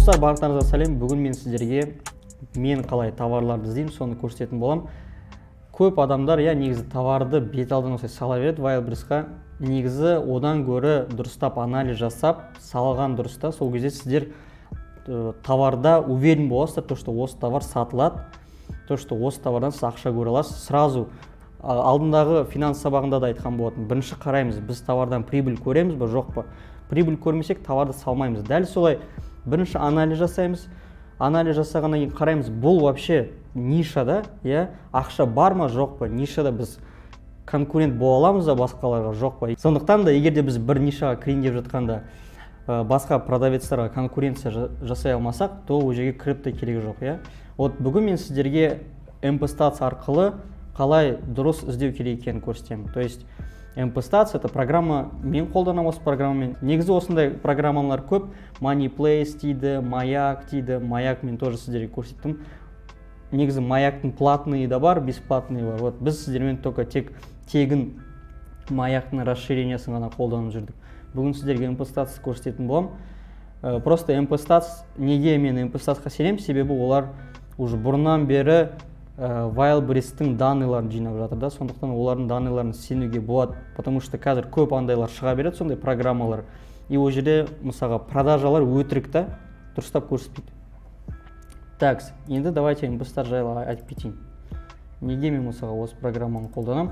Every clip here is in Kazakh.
Достар, барлықтарыңызға сәлем. Бүгін мен сіздерге мен қалай товарларды іздеймін, соны көрсететін болам. Көп адамдар негізі товарды бет алдын осылай сала береді Wildberriesқа. Негізі одан гөрі дұрыстап анализ жасап, салған дұрыста. Сол кезде сіздер товарда уверен боласыздар, то что осы товар сатылады, то что осы товардан сіз ақша көре аласыз. Сразу алдындағы финанс сабағында да айтқан болатын. Бірінші қараймыз, біз товардан прибыль көреміз бе, жоқ па? Прибыль көрмесек, товарды салмаймыз. Дәл солай бірінші анализ жасаймыз. Анализ жасағаннан кейін қараймыз, бұл вообще нишада, ақша бар ма, жоқ па? Нишада біз конкурент бола аламыз да басқаларға, жоқ па? Сондықтан да егер де біз бір нишаға кірейін деп жатқанда басқа продавецтарға конкуренция жасай алмасақ, то ол жерге кіріп те керегі жоқ, Вот бүгін мен сіздерге MP-Stats арқылы қалай дұрыс іздеу керек екенін көрсетемін. То есть MP-Stats это программа, мен қолданамын осы программамен. Негізі осындай программалар көп. Moneyplace дейді, Маяк дейді. Маяк мен тоже сіздерге көрсеттім. Негізі Маяктың платные да бар, бесплатные бар. Вот біз сіздермен только тегін Маяктың расширениясын ғана қолданып жүрдік. Бүгін сіздерге MP-Stats көрсететін болам. Просто MP-Stats, неге мен MP-Statsқа сенемін? Себебі олар уже бұрыннан бері Wildberries'тің данныйларын жинап жатыр да, сондықтан олардың данныйларын сенуге болады, потому что қазір көп андайлар шыға береді, сондай программалар. И ол жерде мысалға продажалар өтірік та, дұрыстап көрсетпейді. Так, енді давайте MP-Stats жайлы айтып кетейін. Неге мен мысалға осы программаны қолданамын?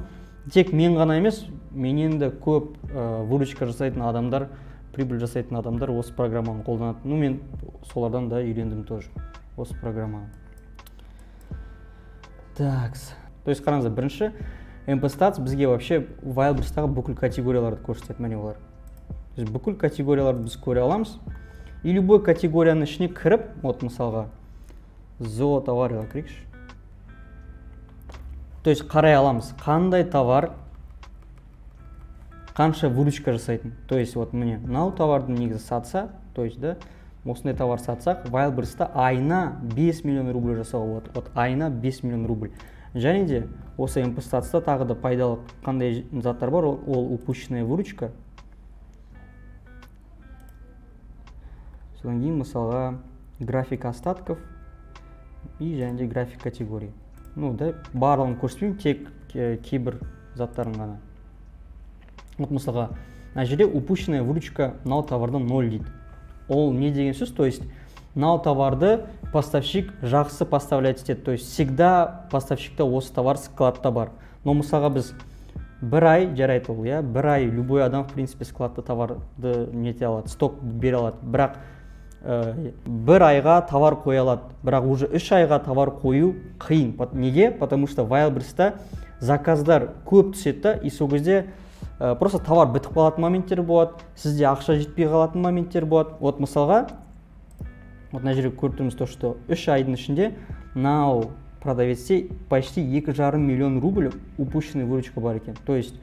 Тек мен ғана емес, менен де көп выручка жасайтын адамдар, прибыль жасайтын адамдар осы программаны қолданады. Ну, мен солардан да үйрендім тоже осы программаны. Так, то есть қараңыздар, бірінші MP-Stats бізге вообще Wildberries'тағы бүкіл категорияларды көрсетеді, міне олар. То есть бүкіл категорияларды біз көре аламыз. И любой категорияның ішіне кіріп, вот мысалға зоотоварға кірейікші. То есть қарай аламыз, қандай товар қанша выручка жасайтын. То есть вот міне мынау товарды негізі сатса, то есть осындай товар сатсақ, Wildberries'та айына 5 миллион рубль жасауға болады. Вот айына 5 миллион рубль. Және де осы MP-Stats'та тағы да пайдалы қандай заттар бар, ол упущенная выручка. Содан кейін мысалға график остатков и және де график категории. Ну да, барлығын көрсетпеймін, тек кейбір заттарын ғана. Вот мысалға, мына жерде упущенная выручка мынау товардан 0 дейді. Ол не деген сөз? То есть мынау товарды поставщик жақсы поставлять етеді. То есть всегда поставщикта осы товар складта бар. Но мысалға біз бір ай жарайды ол, бір ай любой адам в принципе складта товарды нете алады, сток бере алады. Бірақ бір айға товар қоя алады. Бірақ уже 3 айға товар қою қиын. Неге? Потому что Wildberries'та заказдар көп түседі, и сол кезде просто товар бітіп қалатын моменттер болады, сізде ақша жетпей қалатын моменттер болады. Вот мысалға, вот мына жерге көріп тұрмыз, то что 3 айдың ішінде мынау продавецте почти 2,5 миллион рубль упущенный выручка бар екен. То есть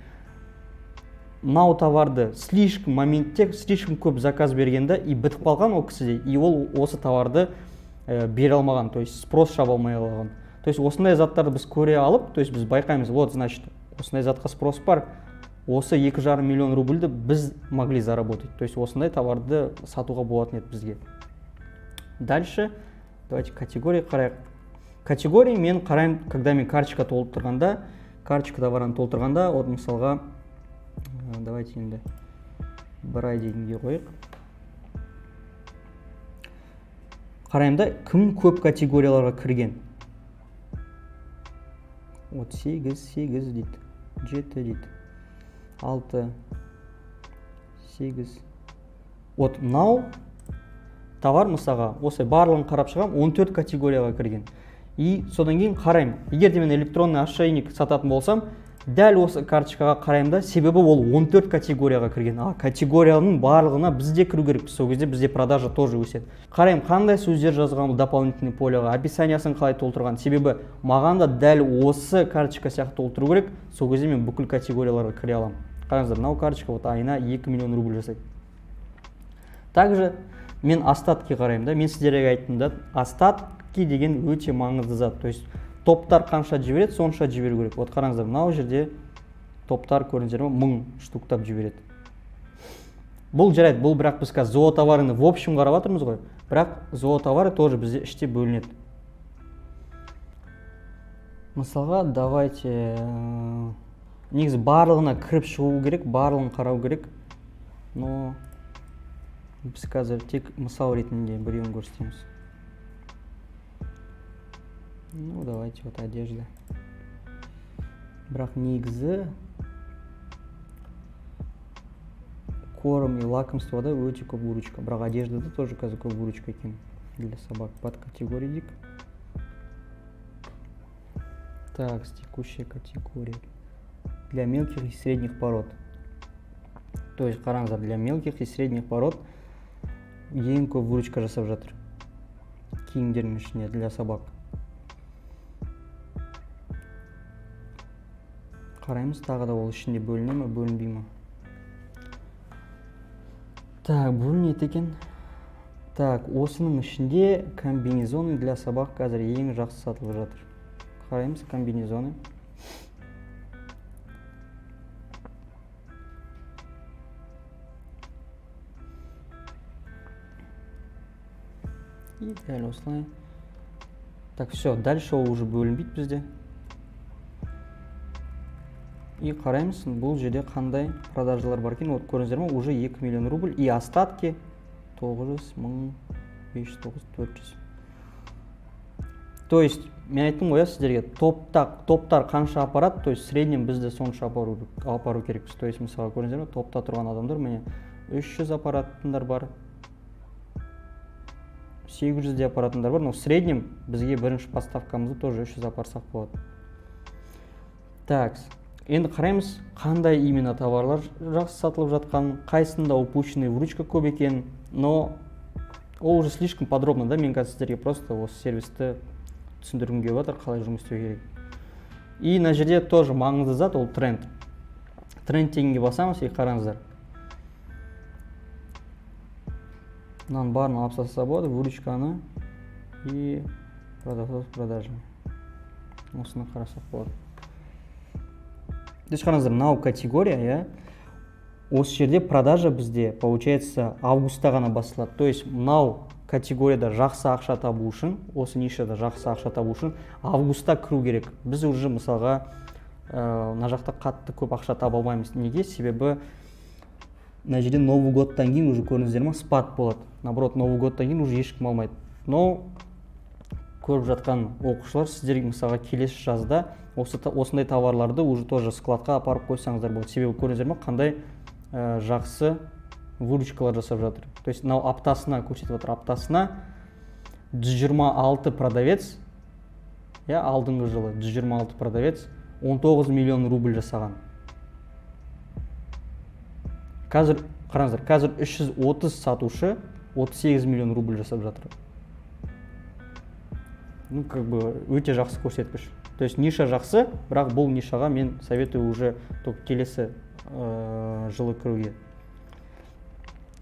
мынау товарды слишком моментте, слишком көп заказ бергенде и бітіп қалған ол кісіде, и ол осы товарды бере алмаған, то есть спрос шаба алмай қалған. То есть осындай заттарды біз көре алып, то есть біз байқаймыз, вот значит, осындай затқа спрос бар, осы 2,5 миллион рубльді біз могли заработать. То есть осындай товарды сатуға болатын еді бізге. Дальше, давайте категория қарайық. Категория мен қараймын, когда мен карточка толтырғанда, карточка товарын толтырғанда, вот мысалға, давайте енді бір ай дегенге қойық. Қараймда, кім көп категорияларға кірген? Вот 8 дейді, 7 дейді. 6, 8. Вот мынау товар мысалға, осы барлығын қарап шығам, 14 категорияға кірген. И содан кейін қараймын, егер де мен электронный ошейник сататын болсам, дәл осы карточкаға қараймда, себебі ол 14 категорияға кірген. А категорияның барлығына бізде кіру керек, сол кезде бізде продажа тоже өседі. Қараймын, қандай сөздер жазған дополнительный полеға, описаниясын қалай толтырған. Себебі маған да дәл осы карточка сияқты толтыру керек, сол кезде мен бүкіл категорияларға кіре аламын. Қараңыздар, мынау карточка вот айына 2 миллион рубль жасайды. Также мен остатки қараймын да, мен сіздерге айттым да, остатки деген өте маңызды зат. То есть топтар қанша жібереді, сонша жіберу керек. Вот қараңыздар, мынау жерде топтар көрдіңіздер ме, 1000 штуктап жібереді. Бұл жарайды, бұл бірақ біз қазір зоотоварыны в общем қарап жатырмыз ғой. бірақ зоотовары тоже бізде іште бөлінеді. Мысалға, давайте негізі барлығына кіріп шығу керек, барлығын қарау керек, но біз қазір тек мысал ретінде біреуін көрсетеміз. Ну, давайте вот одежда. Бірақ негізі корм и лакомствода өте көп выручка. Бірақ одеждада тоже қазір көп выручка екен для собак. Под категория дик. Так, текущая категория. Для мелких и средних пород. То есть, қараңыздар, для мелких и средних пород ең көп выручка жасап жатыр. Киімдердің ішіне для собак. Қараймыз, тағы да ол ішінде бөліне ме, бөлінбей ме? Так, бөлінеді екен. Так, осының ішінде комбинезоны для собак қазір ең жақсы сатылып жатыр. Қараймыз комбинезоны. И дәл осылай. Так, все, дальше ол уже бөлінбейді бізде. И қараймыз, бұл жерде қандай продажалар бар екен. Вот көріңіздер ме, уже 2 миллион рубль. И остатки 900, 1000, 500, 400. То есть, мен айттым ғой сіздерге, топтар қанша апарат, то есть, среднем бізде сонша апару керекпіз. То есть, мысалы көріңіздер ме, топта тұрған адамдар, міне 300 апаратындар бар. 800 де апаратындар бар, но в среднем бізге бірінші поставкамызды тоже 300 апарсақ болады. Так, енді қараймыз, қандай именно товарлар жақсы сатылып жатқан, қайсында упущенный выручка көп екен, но ол уже слишком подробно, да, мен қазір сіздерге просто осы сервисті түсіндіргім келіп жатыр, қалай жұмыс істеу керек. И мына жерде тоже маңызды зат, ол тренд. Тренд дегенге басамыз, и қараңыздар. Мынаның барын алып тастаса болады, выручканы и продавцов с продажами. Осыны қарасақ болады. Здесь қараңыздар, мынау категория, осы жерде продажа бізде, получается, августта ғана басталады. То есть, мынау категорияда жақсы ақша табу үшін, осы нишада жақсы ақша табу үшін, августта кіру керек. Біз уже, мысалға, мына жақта қатты көп ақша таба алмаймыз. Неге? Себебі, мына жерде Новый годтан кейін уже көріңіздер ме, спад болады. Наоборот, Новый годтан кейін уже ешкім алмайды. Но көріп жатқан оқушылар, сіздерге мысалға келесі жазда осындай товарларды уже тоже складқа апарып қойсаңыздар болады. Себебі көріңіздер ме, қандай жақсы выручкалар жасап жатыр. То есть, мынау аптасына көрсетіп жатыр. Аптасына 126 продавец, алдыңғы жылы 126 продавец 19 миллион рубль жасаған. Қазір, қараңыздар, қазір 330 сатушы 38 миллион рубль жасап жатыр. Ну, как бы, өте жақсы көрсеткіш. То есть, ниша жақсы, бірақ бұл нишаға мен советую уже келесі жылы кіруге.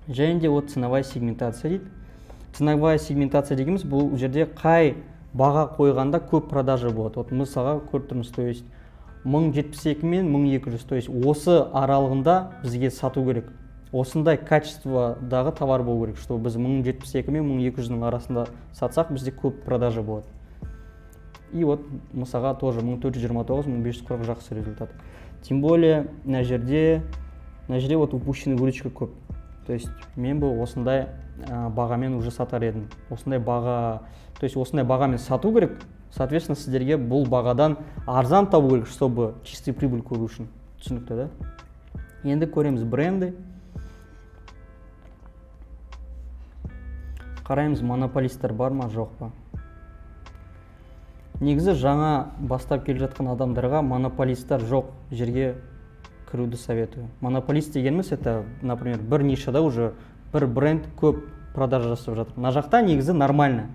Және де вот ценовая сегментация дейді. Ценовая сегментация дегеніміз, бұл жерде қай баға қойғанда көп продажа болады. Вот мысалға көріп тұрмыз, то есть 1072 мен 1200, то есть осы аралығында бізге сату керек. Осындай качестводағы товар болу керек, что біз 1072 мен 1200-ның арасында сатсақ, бізде көп продажа болады. И вот мысалға тоже 1429-1540 жақсы результат. Тем более, на жерде вот упущенный выручка көп. То есть, мен бұл осындай бағамен уже сатар едім. Осындай бағамен сату керек, соответственно, сіздерге бұл бағадан арзан табу керек, чтобы чистый прибыль көру үшін. Түсінікті, да? Енді көреміз бренды. Қараймыз, монополистер бар ма, жоқ па. Негізі жаңа бастап келе жатқан адамдарға монополистер жоқ жерге кіруді советую. Монополист дегеніміз, это, например, бір нишада уже бір бренд көп продажа жасап жатыр. На жақта негізі нормально.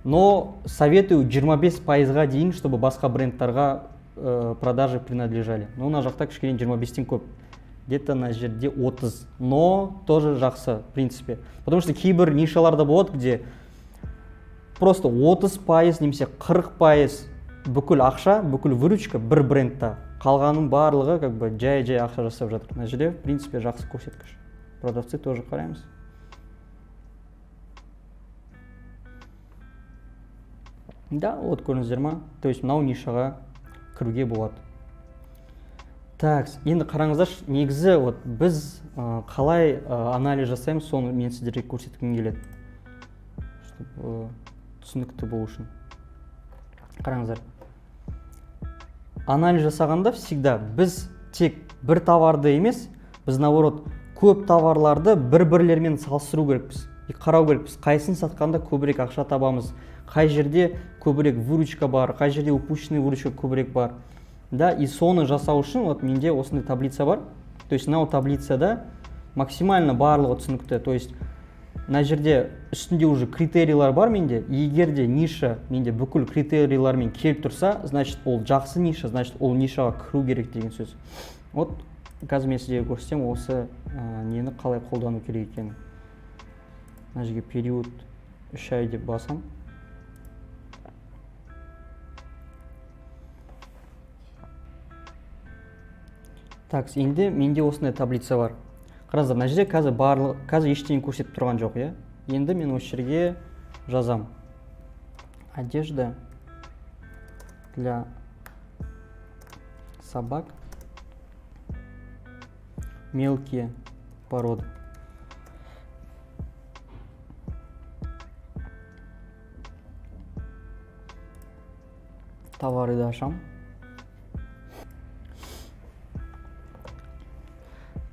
Но советую 25%-ға дейін, чтобы басқа брендтарға продажи принадлежали. Но на жақта кішкене 25-тен көп. Где-то на жерде 30. Но тоже жақсы, в принципе. Потому что кейбір нишаларда болады, где просто 30% немесе 40% бүкіл ақша, бүкіл выручка бір брендта. Қалғаның барлығы как бы жай-жай ақша жасап жатыр. На жерде, в принципе, жақсы көрсеткіш. Продавцы тоже қараймыз. Да, вот көрдіңіздер ма? То есть мынау нишаға кіруге болады. Так, енді қараңыздаршы, негізі вот біз қалай анализ жасаймыз, соны мен сіздерге көрсеткім келеді. Чтобы түсінікті болу үшін. Қараңыздар. Анализ жасағанда всегда біз тек бір товарды емес, біз наоборот көп товарларды бір-бірлермен салыстыру керекпіз. Қарау керекпіз, қайсысын сатқанда көбірек ақша табамыз, қай жерде көбірек выручка бар, қай жерде упущенный выручка көбірек бар. Да, и соны жасау үшін вот менде осындай таблица бар. То есть мынау таблицада максимально барлығы түсінікті. То есть мына жерде үстінде уже критерийлар бар менде. Егер де ниша менде бүкіл критерийлармен келіп тұрса, значит ол жақсы ниша, значит ол нишаға кіру керек деген сөз. Вот қазір мен сіздерге көрсетем осы нені қалай қолдану керек екенін. Мына жерге период 3 ай деп басам. Так, енді менде осындай таблица бар. Қараңыздар, мына жерде қазір ештеңе көрсетіп тұрған жоқ, иә? Енді мен осы жерге жазам. Одежда для собак. Мелкие породы. Товарды ашам.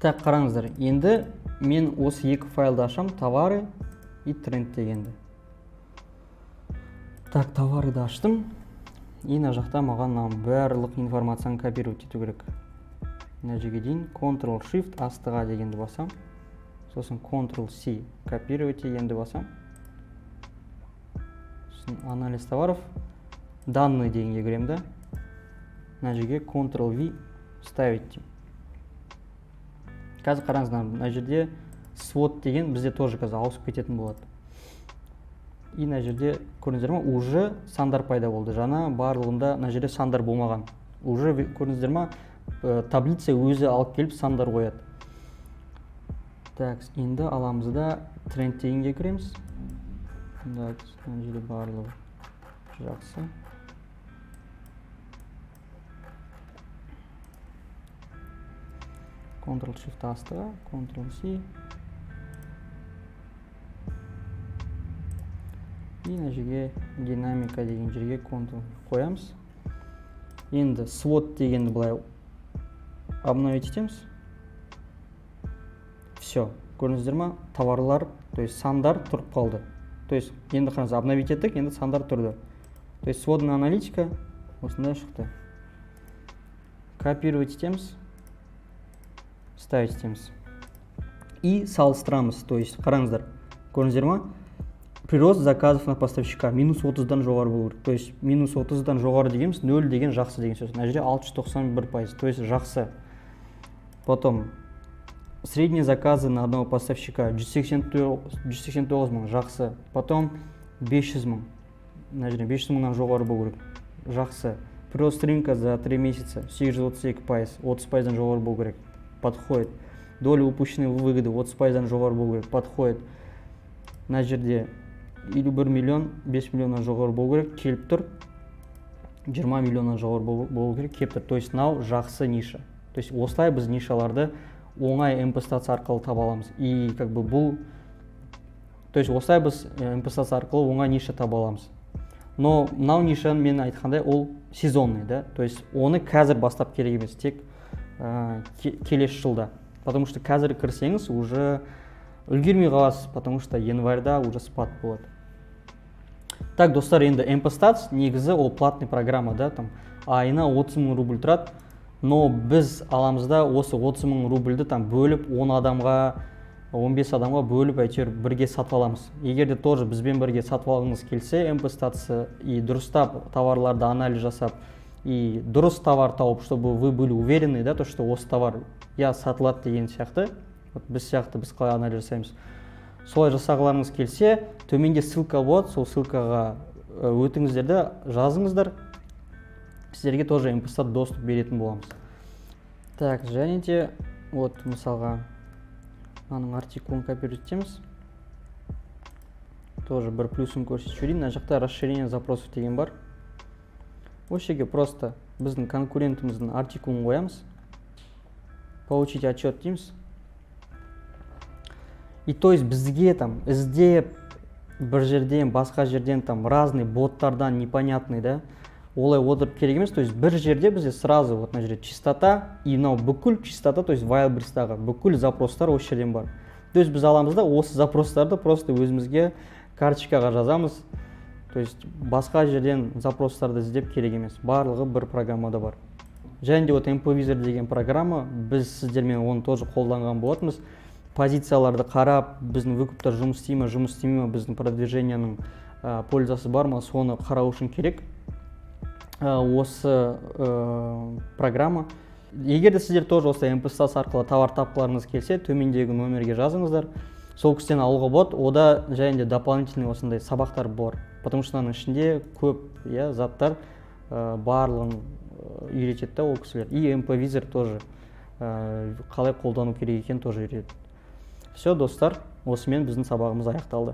Так, қараңыздар, енді мен осы екі файлды ашам, товары и тренд дегенді. Так, товарды аштым. И мына жақта маған барлық информацияны копировать ету керек. Мына жерге дейін Ctrl-Shift астыға дегенді басам. Сосын Ctrl-C копировать дегенді басам. Сосын анализ товаров. Данные дегенге кіремін да. Мына жерге Ctrl-V ставить деймін. Қазір қараңыздар, мына жерде свод деген бізде тоже қазір ауысып кететін болады. И мына жерде көрдіңіздер ме, уже сандар пайда болды. Жаңа барлығында мына жерде сандар болмаған. Уже көрдіңіздер ме, таблица өзі алып келіп сандар қояды. Так, енді аламыз да тренд дегенге кіреміз. Мына жерде барлығы жақсы. Ctrl-Shift астыға, Ctrl-C. И мына жерге динамика деген жерге Ctrl қоямыз. Енді свод дегенді былай обновить етеміз. Все, көрдіңіздер ма? Товарлар, то есть сандар тұрып қалды. То есть енді қараңыз, обновить еттік, енді сандар тұрды. То есть сводный аналитика осындай шықты. Копировать етеміз. Ставить етеміз. И салыстырамыз. То есть қараңыздар, көрдіңіздер ма? Прирост заказов на поставщика минус 30-дан жоғары болу керек. То есть минус 30-дан жоғары дегеніміз 0 деген жақсы деген сөз. Мына жерде 691%. То есть жақсы. Потом средние заказы на одного поставщика 189 мың жақсы. Потом 500 мың. Мына жерде 500 мыңнан жоғары болу керек. Жақсы. Прирост рынка за 3 месяца 832%. 30%дан жоғары болу керек. Подходит. Доля упущенной выгоды 30%дан жоғары болу керек. Подходит. Мына жерде 1 миллион 5 миллионнан жоғары болу керек, келіп тұр. 20 миллионнан жоғары болу керек, келіп тұр. То есть мынау жақсы ниша. То есть осылай біз нишаларды оңай импостация арқылы таба аламыз. И как бы бұл, то есть осылай біз импостация арқылы оңай ниша таба аламыз. Но мынау нишаны мен айтқандай ол сезонный, да? То есть оны қазір бастап керек емес, тек келесі жылда. Потому что қазір кірсеңіз уже үлгермей қаласыз, потому что январьда уже спад болады. Так, достар, енді Empastats негізі ол платный программа, да, там айына 30 мың рубль тұрады, но біз аламызда осы 30 мың рубльді там бөліп 10 адамға, 15 адамға бөліп әйтеуір бірге сатып аламыз. Егер де тоже бізбен бірге сатып алғыңыз келсе, Empastats и дұрыстап товарларды анализ жасап, и дұрыс товар тауып, чтобы вы были уверены, да, то, что осы товар сатылады деген сияқты, вот біз сияқты біз қалай анализ жасаймыз. Солай жасағыларыңыз келсе, төменде ссылка болады, сол ссылкаға өтіңіздерді жазыңыздар. Сіздерге тоже Empastats доступ беретін боламыз. Так, және де, вот мысалға, аның артикулын копировать етеміз. тоже бір плюсын көрсетіп жіберейін. Мына жақта расширение запросов деген бар. Осы жерге просто біздің конкурентіміздің артикулын қоямыз. Получить отчет дейміз. И то есть бізге там іздеп бір жерден, басқа жерден там разный боттардан непонятный, да, олай отырып керек емес. То есть бір жерде бізде сразу вот мына жерде частота и мынау бүкіл частота, то есть Wildberries'тағы бүкіл запростар осы жерден бар. То есть біз аламыз да осы запростарды просто өзімізге карточкаға жазамыз. То есть басқа жерден запростарды іздеп керек емес. Барлығы бір программада бар. Және де вот MPVisor деген программа, біз сіздермен оны тоже қолданған болатынбыз. Позицияларды қарап, біздің выкуптар жұмыс істей ме, жұмыс істемей ме, біздің продвиженияның пользасы бар ма, соны қарау үшін керек. Осы программа. Егер де сіздер тоже осы MPSAS арқылы товар тапқыларыңыз келсе, төмендегі номерге жазыңыздар. Сол кісіден алуға болады. Ода және де дополнительный осындай сабақтар бар. Потому что оның ішінде көп заттар барлығын үйретеді ол кісілер. И MPVisor тоже қалай қолдану керек екенін тоже үйретеді. Все, достар, осымен біздің сабағымыз аяқталды.